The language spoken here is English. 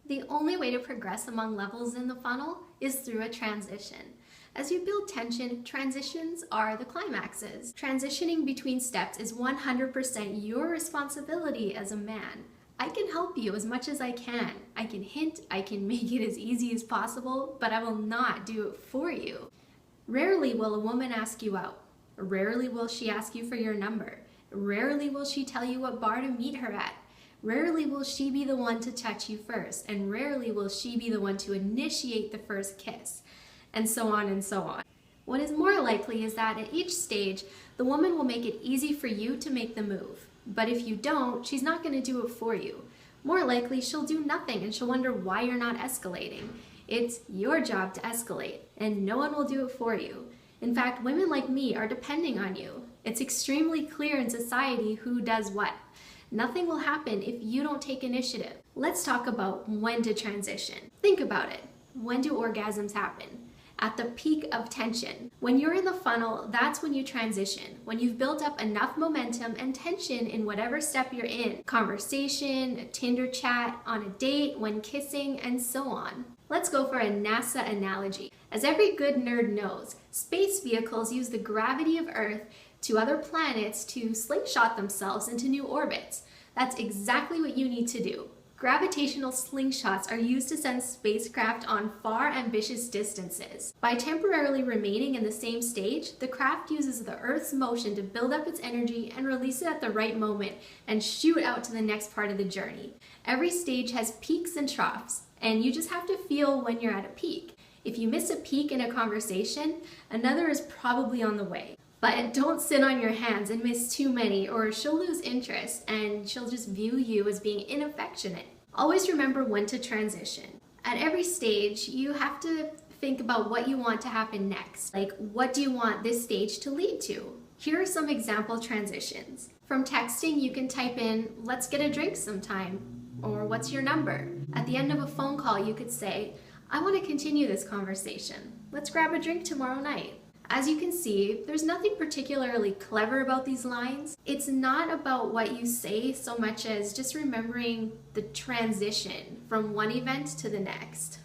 The only way to progress among levels in the funnel is through a transition. As you build tension, transitions are the climaxes. Transitioning between steps is 100% your responsibility as a man. I can help you as much as I can. I can hint, I can make it as easy as possible, but I will not do it for you. Rarely will a woman ask you out. Rarely will she ask you for your number. Rarely will she tell you what bar to meet her at. Rarely will she be the one to touch you first, and rarely will she be the one to initiate the first kiss, and so on and so on. What is more likely is that at each stage, the woman will make it easy for you to make the move. But if you don't, she's not going to do it for you. More likely, she'll do nothing and she'll wonder why you're not escalating. It's your job to escalate, and no one will do it for you. In fact, women like me are depending on you. It's extremely clear in society who does what. Nothing will happen if you don't take initiative. Let's talk about when to transition. Think about it. When do orgasms happen? At the peak of tension. When you're in the funnel, that's when you transition. When you've built up enough momentum and tension in whatever step you're in. Conversation, a Tinder chat, on a date, when kissing, and so on. Let's go for a NASA analogy. As every good nerd knows, space vehicles use the gravity of Earth to other planets to slingshot themselves into new orbits. That's exactly what you need to do. Gravitational slingshots are used to send spacecraft on far, ambitious distances. By temporarily remaining in the same stage, the craft uses the Earth's motion to build up its energy and release it at the right moment and shoot out to the next part of the journey. Every stage has peaks and troughs, and you just have to feel when you're at a peak. If you miss a peak in a conversation, another is probably on the way. But don't sit on your hands and miss too many, or she'll lose interest and she'll just view you as being inaffectionate. Always remember when to transition. At every stage, you have to think about what you want to happen next. Like, what do you want this stage to lead to? Here are some example transitions. From texting, you can type in, "Let's get a drink sometime," or "What's your number?" At the end of a phone call, you could say, "I want to continue this conversation. Let's grab a drink tomorrow night." As you can see, there's nothing particularly clever about these lines. It's not about what you say so much as just remembering the transition from one event to the next.